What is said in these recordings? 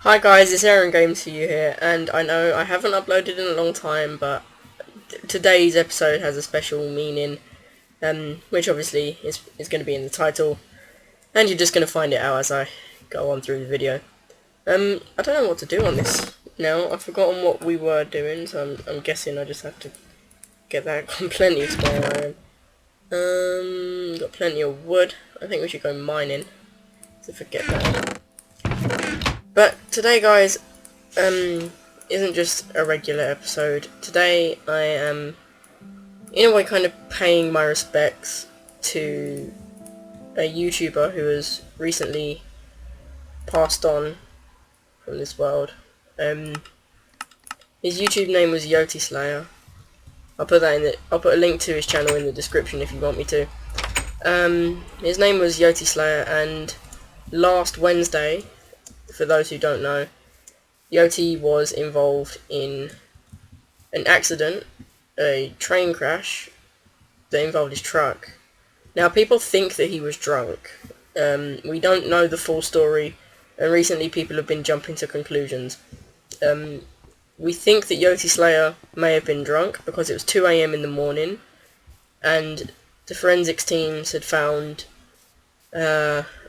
Hi guys, it's AaronGames4u here, and I know I haven't uploaded in a long time, but today's episode has a special meaning, which obviously is going to be in the title, and you're just going to find it out as I go on through the video. I don't know what to do on this now. I've forgotten what we were doing, so I'm guessing I just have to get that. Got plenty of small iron. Got plenty of wood. I think we should go mining, so forget that. But today, guys, isn't just a regular episode. Today I am, in a way, kind of paying my respects to a YouTuber who has recently passed on from this world. His YouTube name was Yoteslaya. I'll put a link to his channel in the description if you want me to. His name was Yoteslaya, and last Wednesday, for those who don't know, Yote was involved in an accident, a train crash that involved his truck. Now, people think that he was drunk. We don't know the full story, and recently people have been jumping to conclusions. We think that Yoteslaya may have been drunk because it was 2 AM in the morning, and the forensics teams had found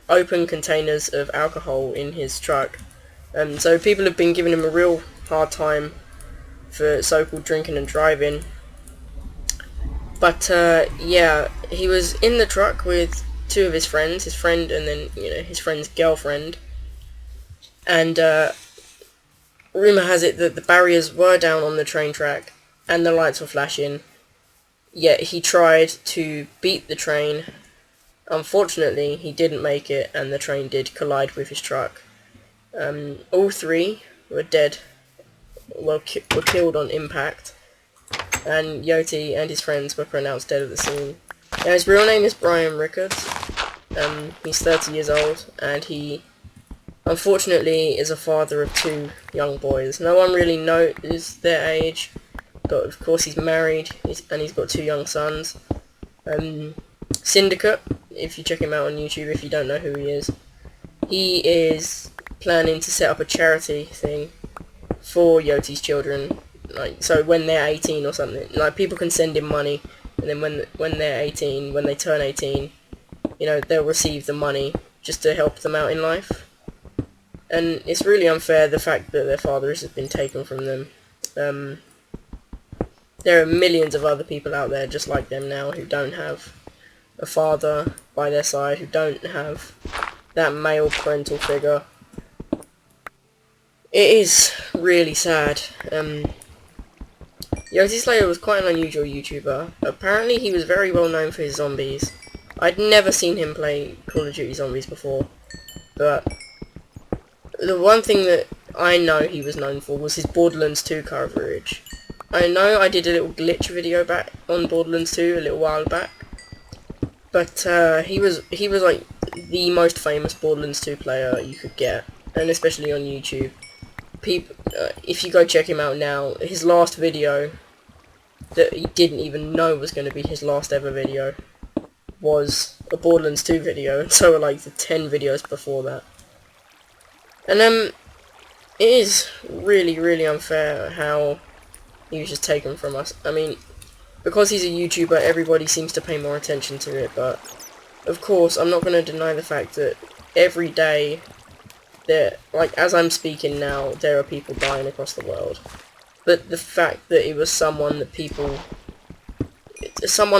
open containers of alcohol in his truck. So people have been giving him a real hard time for so-called drinking and driving. But yeah, he was in the truck with two of his friends, his friend and then his friend's girlfriend. And rumour has it that the barriers were down on the train track and the lights were flashing. Yet he tried to beat the train. Unfortunately, he didn't make it, and the train did collide with his truck. All three were dead, were killed on impact, and Yote and his friends were pronounced dead at the scene. Now, his real name is Biran. He's 30 years old, and he, unfortunately, is a father of two young boys. No one really knows their age, but of course he's married, and he's got two young sons. Syndicate, if you check him out on YouTube, if you don't know who he is planning to set up a charity thing for Yote's children, so when they're 18 or something, people can send him money, and then when they're 18, when they turn 18, they'll receive the money just to help them out in life. And it's really unfair, the fact that their fathers have been taken from them. There are millions of other people out there just like them now who don't have a father by their side, who don't have that male parental figure. It is really sad. Yoteslaya was quite an unusual YouTuber. Apparently he was very well known for his zombies. I'd never seen him play Call of Duty Zombies before, but the one thing that I know he was known for was his Borderlands 2 coverage. I know I did a little glitch video back on Borderlands 2 a little while back, but he was like the most famous Borderlands 2 player you could get, and especially on YouTube. If you go check him out now, his last video that he didn't even know was going to be his last ever video was a Borderlands 2 video, and so were like the 10 videos before that. And it is really, really unfair how he was just taken from us. I mean, because he's a YouTuber, everybody seems to pay more attention to it, but of course, I'm not going to deny the fact that every day, as I'm speaking now, there are people dying across the world. But the fact that it was someone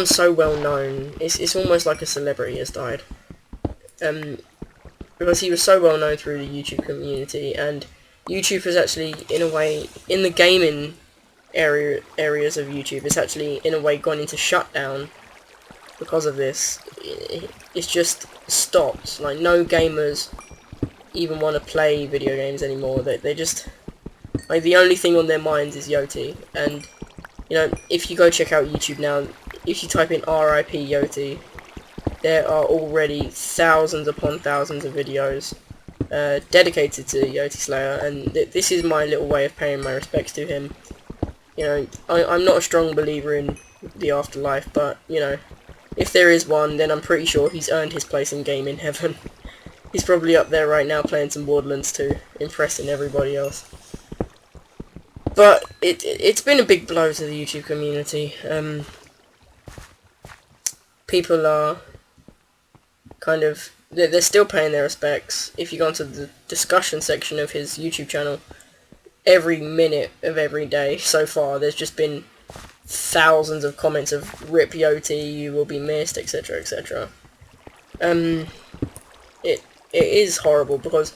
so well known, it's almost like a celebrity has died. Because he was so well known through the YouTube community, and YouTube has actually, in a way, in the gaming areas of YouTube, it's actually in a way gone into shutdown because of this. It's just stopped. No gamers even want to play video games anymore. They just, the only thing on their minds is Yote. And if you go check out YouTube now, if you type in RIP Yote, there are already thousands upon thousands of videos dedicated to Yoteslaya, and this is my little way of paying my respects to him. I'm not a strong believer in the afterlife, but if there is one, then I'm pretty sure he's earned his place in gaming heaven. He's probably up there right now playing some Borderlands 2, impressing everybody else. But it's been a big blow to the YouTube community. People are kind of, they're still paying their respects. If you go into the discussion section of his YouTube channel, every minute of every day so far, there's just been thousands of comments of "Rip Yote, you will be missed," etc., etc. It is horrible because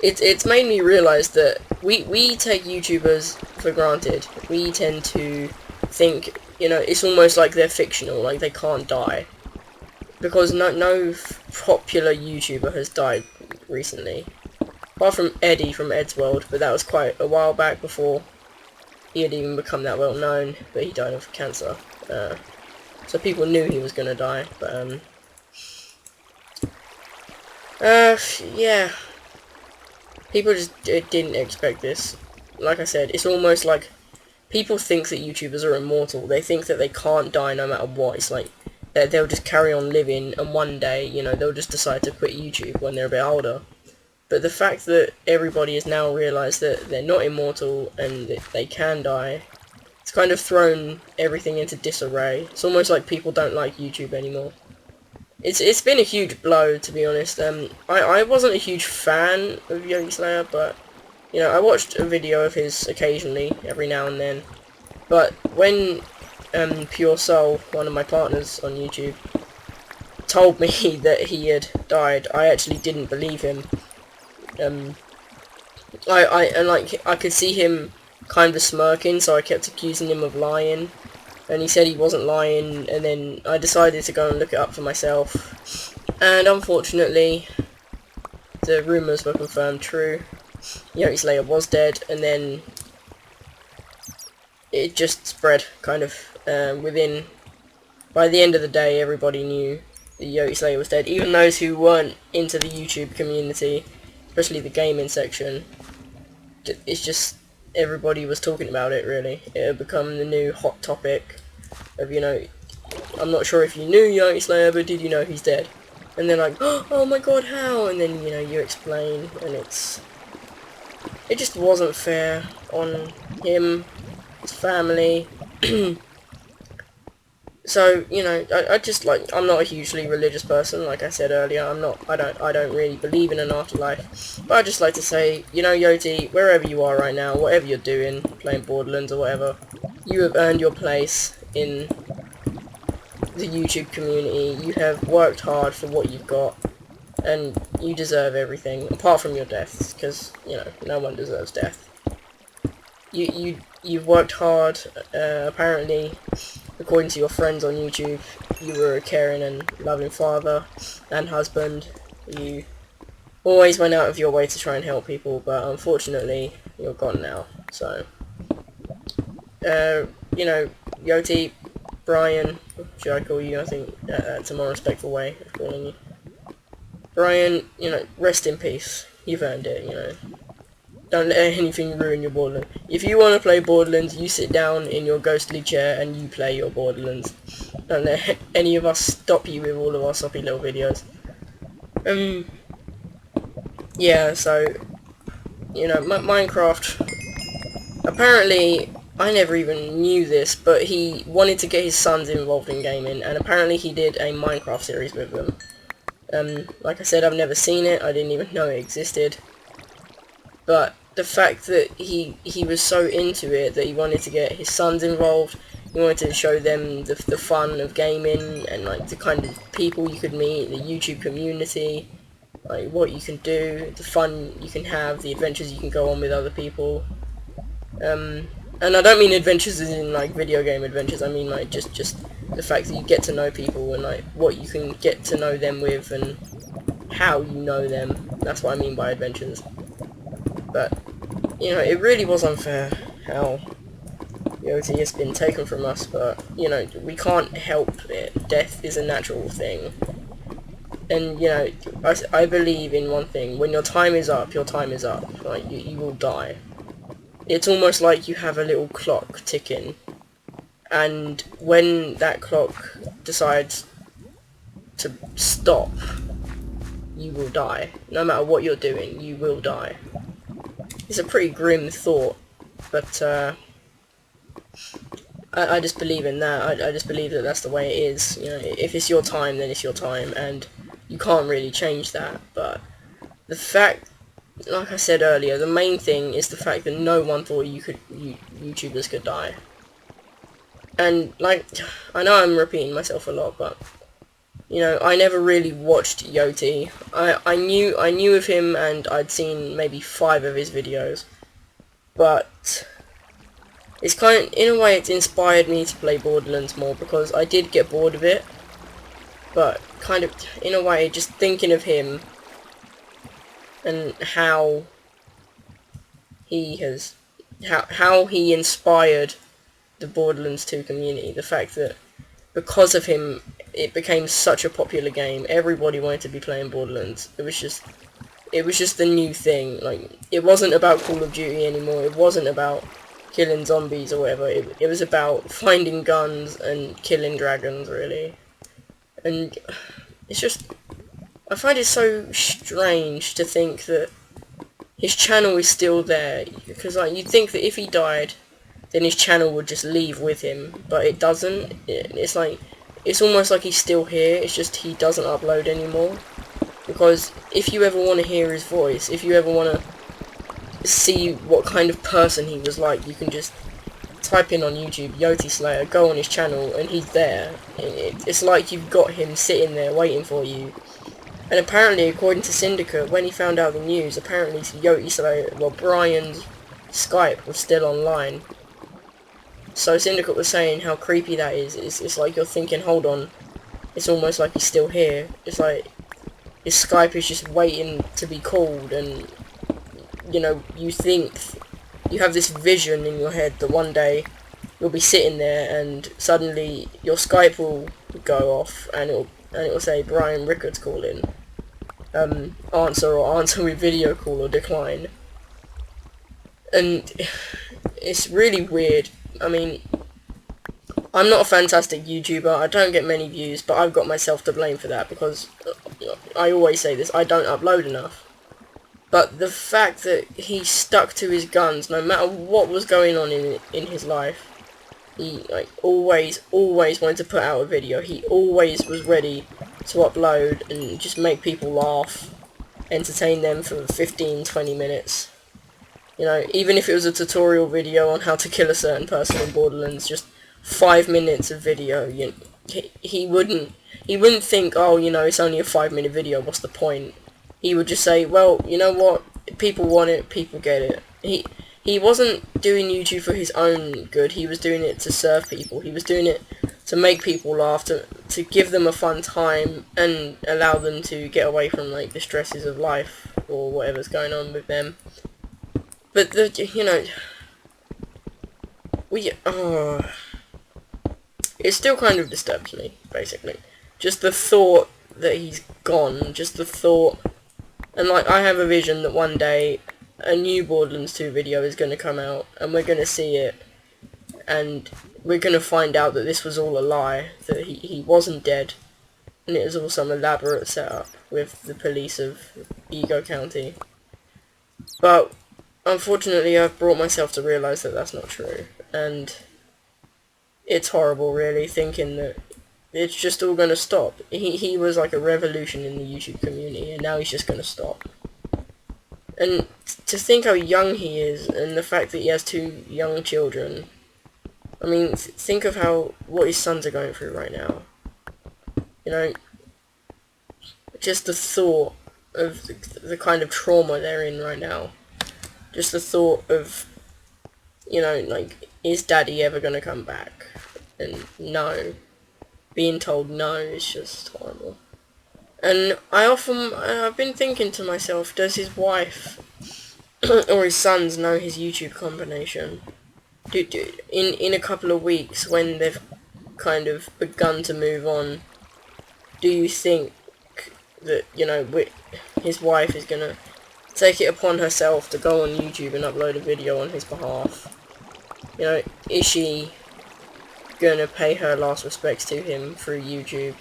it's made me realise that we take YouTubers for granted. We tend to think, you know, it's almost like they're fictional, like they can't die. Because no popular YouTuber has died recently. Apart from Eddie from Ed's World, but that was quite a while back before he had even become that well known, but he died of cancer. So people knew he was gonna die, but yeah. People just didn't expect this. Like I said, it's almost like people think that YouTubers are immortal. They think that they can't die no matter what. It's like they'll just carry on living, and one day, you know, they'll just decide to quit YouTube when they're a bit older. But the fact that everybody has now realised that they're not immortal and that they can die, it's kind of thrown everything into disarray. It's almost like people don't like YouTube anymore. It's been a huge blow, to be honest. I wasn't a huge fan of Yoteslaya, but, you know, I watched a video of his occasionally, every now and then. But when Pure Soul, one of my partners on YouTube, told me that he had died, I actually didn't believe him. I could see him kind of smirking, so I kept accusing him of lying, and he said he wasn't lying, and then I decided to go and look it up for myself, and unfortunately the rumours were confirmed true. Yoteslaya was dead, and then it just spread kind of by the end of the day everybody knew that Yoteslaya was dead. Even those who weren't into the YouTube community, especially the gaming section, it's just everybody was talking about it, really. It had become the new hot topic of, you know, I'm not sure if you knew Yoteslaya, but did you know he's dead? And they're like, oh my god, how? And then, you know, you explain, and it just wasn't fair on him, his family. So, you know, I just, like, I'm not a hugely religious person, like I said earlier. I don't really believe in an afterlife. But I just like to say, you know, Yote, wherever you are right now, whatever you're doing, playing Borderlands or whatever, you have earned your place in the YouTube community. You have worked hard for what you've got, and you deserve everything, apart from your deaths, because, you know, no one deserves death. You've worked hard, apparently. According to your friends on YouTube, you were a caring and loving father and husband. You always went out of your way to try and help people, but unfortunately, you're gone now. So, you know, Yote, Brian, should I call you? I think that's a more respectful way of calling you. Brian, you know, rest in peace. You've earned it, you know. Don't let anything ruin your Borderlands. If you want to play Borderlands, you sit down in your ghostly chair and you play your Borderlands. Don't let any of us stop you with all of our soppy little videos. Yeah, so, you know, Minecraft, apparently, I never even knew this, but he wanted to get his sons involved in gaming, and apparently he did a Minecraft series with them. Like I said, I've never seen it, I didn't even know it existed. But the fact that he was so into it that he wanted to get his sons involved, he wanted to show them the fun of gaming and like the kind of people you could meet, the YouTube community, like what you can do, the fun you can have, the adventures you can go on with other people. And I don't mean adventures as in like video game adventures, I mean like just the fact that you get to know people and like what you can get to know them with and how you know them. That's what I mean by adventures. But, you know, it really was unfair how Yote has been taken from us, but, you know, we can't help it. Death is a natural thing. And, you know, I believe in one thing. When your time is up, your time is up. Like, you will die. It's almost like you have a little clock ticking. And when that clock decides to stop, you will die. No matter what you're doing, you will die. It's a pretty grim thought, but I just believe in that. I just believe that that's the way it is. You know, if it's your time, then it's your time, and you can't really change that. But the fact, like I said earlier, the main thing is the fact that no one thought YouTubers could die. And like, I know I'm repeating myself a lot, but you know, I never really watched Yote. I knew of him, and I'd seen maybe 5 of his videos, but it's kind of, in a way, it's inspired me to play Borderlands more, because I did get bored of it, but kind of, in a way, just thinking of him and how he has, how he inspired the Borderlands 2 community, the fact that because of him it became such a popular game, everybody wanted to be playing Borderlands. It was just the new thing. Like, it wasn't about Call of Duty anymore, it wasn't about killing zombies or whatever, it was about finding guns and killing dragons, really. And it's just, I find it so strange to think that his channel is still there, because like, you'd think that if he died, then his channel would just leave with him, but it doesn't. It's like, it's almost like he's still here, it's just he doesn't upload anymore. Because if you ever want to hear his voice, if you ever want to see what kind of person he was like, you can just type in on YouTube, Yoteslaya, go on his channel, and he's there. It's like you've got him sitting there waiting for you. And apparently, according to Syndicate, when he found out the news, apparently Yoteslaya, well, Brian's Skype was still online. So Syndicate was saying how creepy that is. It's like you're thinking, hold on, it's almost like he's still here. It's like his Skype is just waiting to be called, and you know, you think, you have this vision in your head that one day you'll be sitting there and suddenly your Skype will go off and it'll say Brian Rickard's calling. Answer with video call or decline. And it's really weird. I mean, I'm not a fantastic YouTuber, I don't get many views, but I've got myself to blame for that, because I always say this, I don't upload enough. But the fact that he stuck to his guns, no matter what was going on in his life, he like always wanted to put out a video, he always was ready to upload and just make people laugh, entertain them for 15-20 minutes. You know, even if it was a tutorial video on how to kill a certain person in Borderlands, just 5 minutes of video, you know, he wouldn't think, oh, you know, it's only a 5-minute video, what's the point? He would just say, well, you know what, people want it, people get it. He wasn't doing YouTube for his own good, he was doing it to serve people, he was doing it to make people laugh, to give them a fun time, and allow them to get away from, like, the stresses of life, or whatever's going on with them. But, you know, it still kind of disturbs me, basically. Just the thought that he's gone, just the thought, and like, I have a vision that one day a new Borderlands 2 video is going to come out, and we're going to see it, and we're going to find out that this was all a lie, that he wasn't dead, and it was all some elaborate setup with the police of Vigo County. But unfortunately, I've brought myself to realise that that's not true, and it's horrible, really, thinking that it's just all going to stop. He was like a revolution in the YouTube community, and now he's just going to stop. And to think how young he is, and the fact that he has 2 young children, I mean, think of what his sons are going through right now. You know, just the thought of the kind of trauma they're in right now. Just the thought of, you know, like, is Daddy ever going to come back? And no. Being told no is just horrible. And I've been thinking to myself, does his wife or his sons know his YouTube combination? In a couple of weeks, when they've kind of begun to move on, do you think that, you know, his wife is gonna take it upon herself to go on YouTube and upload a video on his behalf? You know, is she gonna pay her last respects to him through YouTube?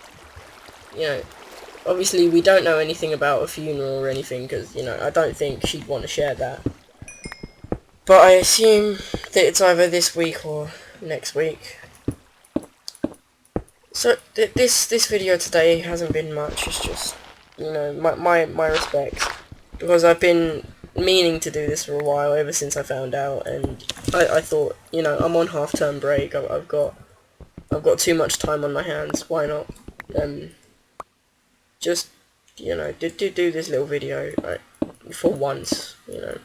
You know, obviously we don't know anything about a funeral or anything, because, you know, I don't think she'd want to share that. But I assume that it's either this week or next week. So this video today hasn't been much. It's just, you know, my respects, because I've been meaning to do this for a while, ever since I found out, and I thought, you know, I'm on half-term break. I've got too much time on my hands. Why not? Just, you know, do this little video, like, for once. You know,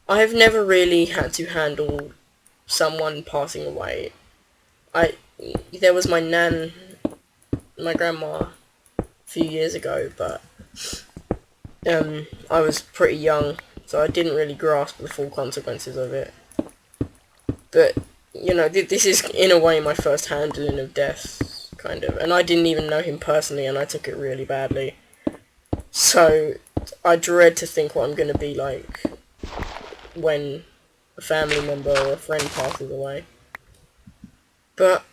I've never really had to handle someone passing away. There was my nan, my grandma, a few years ago, but I was pretty young, so I didn't really grasp the full consequences of it. But, you know, this is in a way my first handling of death, kind of, and I didn't even know him personally, and I took it really badly. So I dread to think what I'm going to be like when a family member or a friend passes away. But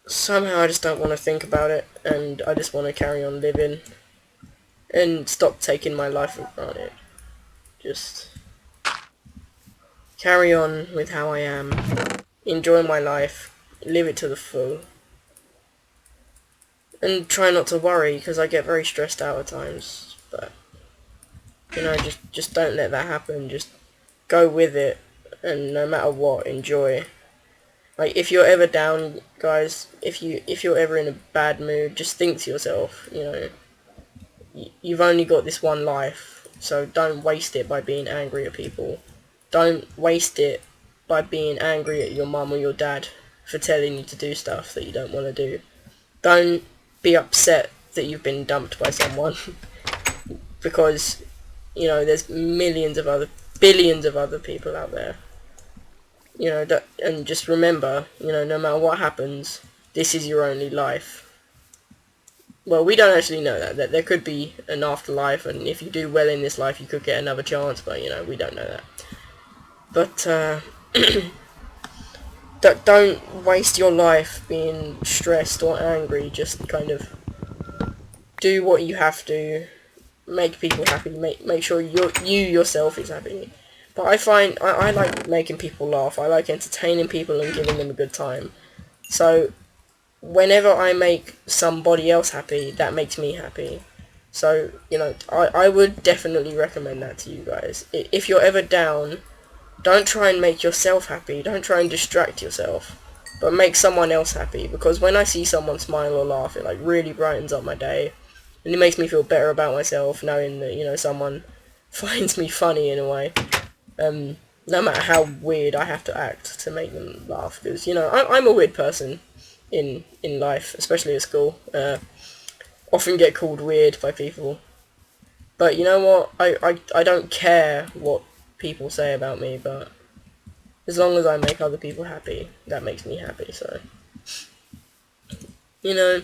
somehow I just don't want to think about it, and I just want to carry on living and stop taking my life for granted. Just carry on with how I am, enjoy my life, live it to the full, and try not to worry, because I get very stressed out at times. But, you know, just don't let that happen. Just go with it, and no matter what, enjoy. Like, if you're ever down, guys, if you're ever in a bad mood, just think to yourself, you know, you've only got this one life, so don't waste it by being angry at people. Don't waste it by being angry at your mum or your dad for telling you to do stuff that you don't want to do. Don't be upset that you've been dumped by someone, because, you know, there's billions of other people out there. You know, and just remember, you know, no matter what happens, this is your only life. Well, we don't actually know that there could be an afterlife, and if you do well in this life, you could get another chance, but, you know, we don't know that. But, don't waste your life being stressed or angry. Just kind of do what you have to, make people happy, make sure you yourself is happy. But I find, I like making people laugh, I like entertaining people and giving them a good time. So, whenever I make somebody else happy, that makes me happy. So, you know, I would definitely recommend that to you guys. If you're ever down, don't try and make yourself happy, don't try and distract yourself, but make someone else happy, because when I see someone smile or laugh, it, like, really brightens up my day, and it makes me feel better about myself, knowing that, you know, someone finds me funny in a way. No matter how weird I have to act to make them laugh, because, you know, I'm a weird person in life, especially at school. Often get called weird by people, but you know what, I don't care what people say about me, but as long as I make other people happy, that makes me happy. So, you know,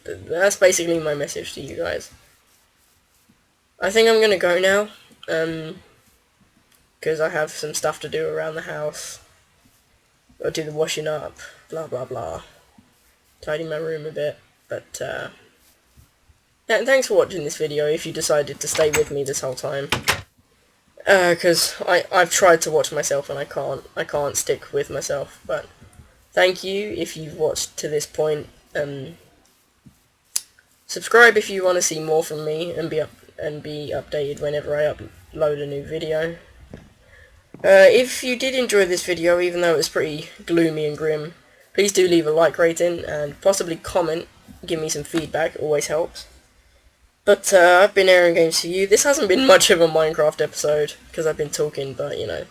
that's basically my message to you guys. I think I'm gonna go now, because I have some stuff to do around the house. I'll do the washing up, blah blah blah, tidy my room a bit. But thanks for watching this video, if you decided to stay with me this whole time. Because I've tried to watch myself and I can't stick with myself. But thank you if you've watched to this point. Subscribe if you want to see more from me, and be updated whenever I upload a new video. If you did enjoy this video, even though it was pretty gloomy and grim, please do leave a like rating and possibly comment, give me some feedback, it always helps. But I've been AaronGames4u. This hasn't been much of a Minecraft episode, because I've been talking, but, you know,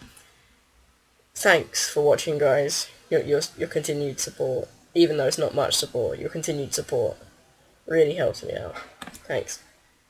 thanks for watching, guys. Your continued support, even though it's not much support, your continued support really helps me out. Thanks.